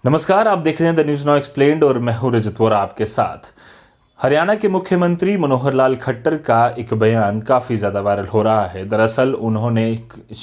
नमस्कार, आप देख रहे हैं द न्यूज़ नाउ एक्सप्लेन्ड और मैं हूं रजत वोरा आपके साथ। हरियाणा के मुख्यमंत्री मनोहर लाल खट्टर का एक बयान काफ़ी ज़्यादा वायरल हो रहा है। दरअसल उन्होंने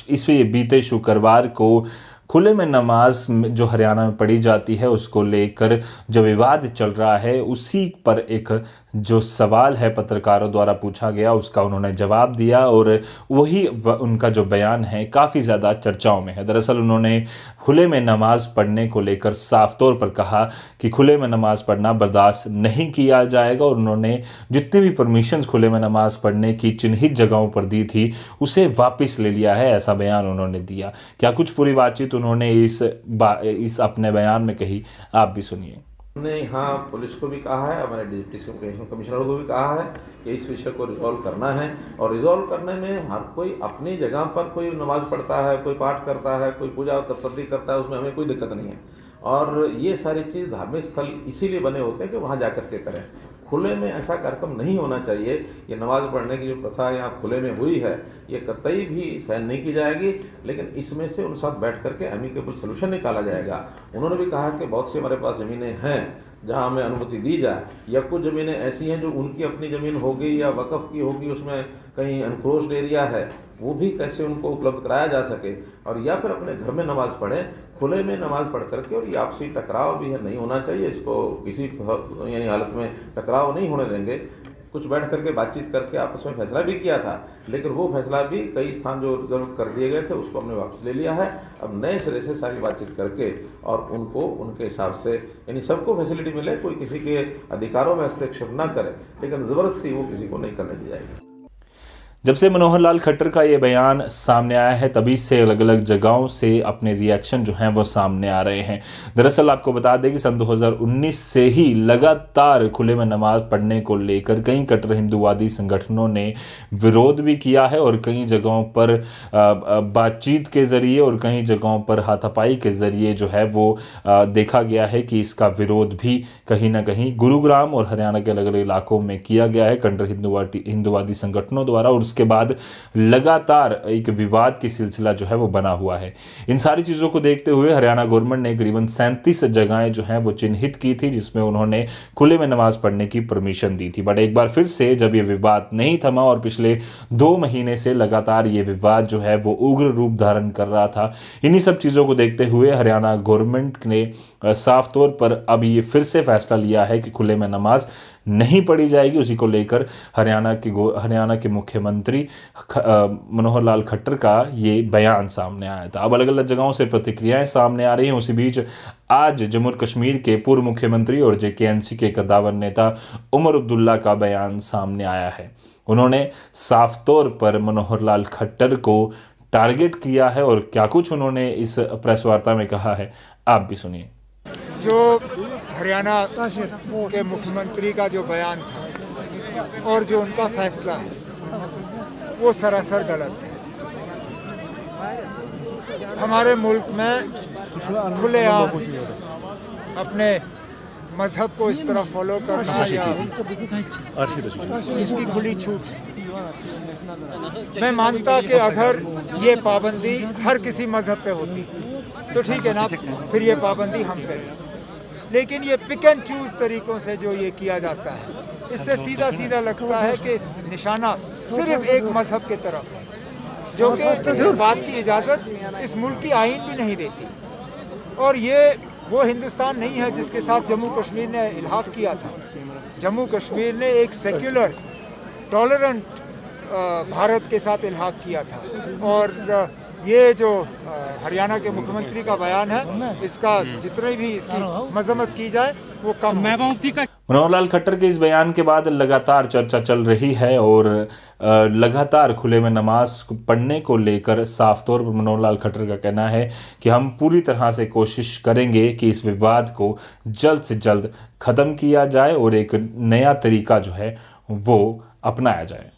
इस बीते शुक्रवार को खुले में नमाज जो हरियाणा में पढ़ी जाती है उसको लेकर जो विवाद चल रहा है, उसी पर एक जो सवाल है पत्रकारों द्वारा पूछा गया उसका उन्होंने जवाब दिया और वही उनका जो बयान है काफ़ी ज़्यादा चर्चाओं में है। दरअसल उन्होंने खुले में नमाज पढ़ने को लेकर साफ तौर पर कहा कि खुले में नमाज पढ़ना बर्दाश्त नहीं किया जाएगा और उन्होंने जितनी भी परमिशंस खुले में नमाज पढ़ने की चिन्हित जगहों पर दी थी उसे वापस ले लिया है, ऐसा बयान उन्होंने दिया। क्या कुछ पूरी बातचीत उन्होंने इस अपने बयान में कही, आप भी सुनिए। हमने यहाँ पुलिस को भी कहा है, हमारे डिप्टी कमिश्नर को भी कहा है कि इस विषय को रिजॉल्व करना है और रिजॉल्व करने में हर कोई अपनी जगह पर कोई नमाज पढ़ता है, कोई पाठ करता है, कोई पूजा तब्दीली करता है, उसमें हमें कोई दिक्कत नहीं है। और ये सारी चीज़ धार्मिक स्थल इसीलिए बने होते हैं कि वहाँ जा कर के करें। खुले में ऐसा कार्यक्रम नहीं होना चाहिए। ये नमाज पढ़ने की जो प्रथा यहाँ खुले में हुई है ये कतई भी सहन नहीं की जाएगी, लेकिन इसमें से उन साथ बैठ करके एमिकेबल सोल्यूशन निकाला जाएगा। उन्होंने भी कहा कि बहुत सी हमारे पास ज़मीनें हैं जहाँ हमें अनुमति दी जाए, या कुछ ज़मीनें ऐसी हैं जो उनकी अपनी ज़मीन होगी या वक़फ़ की होगी, उसमें कहीं अनक्रोच्ड एरिया है, वो भी कैसे उनको उपलब्ध कराया जा सके, और या फिर अपने घर में नमाज़ पढ़ें खुले में नमाज़ पढ़ करके। और ये आपसी टकराव भी है, नहीं होना चाहिए, इसको किसी यानी हालत में टकराव नहीं होने देंगे। कुछ बैठ करके बातचीत करके आपस में फैसला भी किया था, लेकिन वो फैसला भी कई स्थान जो रिजर्व कर दिए गए थे उसको हमने वापस ले लिया है। अब नए सिरे से सारी बातचीत करके और उनको उनके हिसाब से यानी सबको फैसिलिटी मिले, कोई किसी के अधिकारों में हस्तक्षेप ना करे, लेकिन ज़बरदस्ती वो किसी को नहीं करने दी जाएगी। जब से मनोहर लाल खट्टर का ये बयान सामने आया है तभी से अलग अलग जगहों से अपने रिएक्शन जो हैं वो सामने आ रहे हैं। दरअसल आपको बता दें कि सन 2019 से ही लगातार खुले में नमाज पढ़ने को लेकर कई कट्टर हिंदूवादी संगठनों ने विरोध भी किया है और कई जगहों पर बातचीत के ज़रिए और कई जगहों पर हाथापाई के ज़रिए जो है वो देखा गया है कि इसका विरोध भी कहीं ना कहीं गुरुग्राम और हरियाणा के अलग अलग इलाकों में किया गया है कट्टर हिंदूवादी संगठनों द्वारा, और उसके बाद लगातार एक विवाद की सिलसिला जो है वो बना हुआ है। इन सारी चीज़ों को देखते हुए हरियाणा गवर्नमेंट ने करीबन 37 जगहें जो हैं वो चिन्हित की थी जिसमें उन्होंने खुले में नमाज पढ़ने की परमिशन दी थी। बट एक बार फिर से जब ये विवाद नहीं थमा और पिछले 2 महीने से लगातार ये विवाद जो है वो उग्र रूप धारण कर रहा था, इन्हीं सब चीज़ों को देखते हुए हरियाणा गवर्नमेंट ने साफ तौर पर अब ये फिर से फैसला लिया है कि खुले में नमाज नहीं पढ़ी जाएगी। उसी को लेकर हरियाणा के मुख्यमंत्री मनोहर लाल खट्टर का ये बयान सामने आया था। अब अलग अलग जगहों से प्रतिक्रियाएं सामने आ रही हैं। उसी बीच आज जम्मू और कश्मीर के पूर्व मुख्यमंत्री और JKNC के कद्दावर नेता उमर अब्दुल्ला का बयान सामने आया है। उन्होंने साफ तौर पर मनोहर लाल खट्टर को टारगेट किया है और क्या कुछ उन्होंने इस प्रेस वार्ता में कहा है, आप भी सुनिए। जो हरियाणा के मुख्यमंत्री का जो बयान था और जो उनका फैसला है वो सरासर गलत है। हमारे मुल्क में खुलेआम अपने मजहब को इस तरह फॉलो करना या इसकी खुली छूट। मैं मानता कि अगर ये पाबंदी हर किसी मजहब पे होती तो ठीक है ना, फिर ये पाबंदी हम करें, लेकिन ये पिक एंड चूज तरीकों से जो ये किया जाता है इससे सीधा सीधा लगता है कि निशाना सिर्फ एक मजहब के तरफ है, जो कि इस बात की इजाज़त इस मुल्क की आईन भी नहीं देती। और ये वो हिंदुस्तान नहीं है जिसके साथ जम्मू कश्मीर ने इल्हाक किया था। जम्मू कश्मीर ने एक सेक्युलर टॉलरेंट भारत के साथ इल्हाक किया था। और ये जो हरियाणा के मुख्यमंत्री का बयान है इसका जितने भी इसकी मजम्मत की जाए वो कम। मनोहर लाल खट्टर के इस बयान के बाद लगातार चर्चा चल रही है और लगातार खुले में नमाज पढ़ने को लेकर साफ तौर पर मनोहर लाल खट्टर का कहना है कि हम पूरी तरह से कोशिश करेंगे कि इस विवाद को जल्द से जल्द ख़त्म किया जाए और एक नया तरीका जो है वो अपनाया जाए।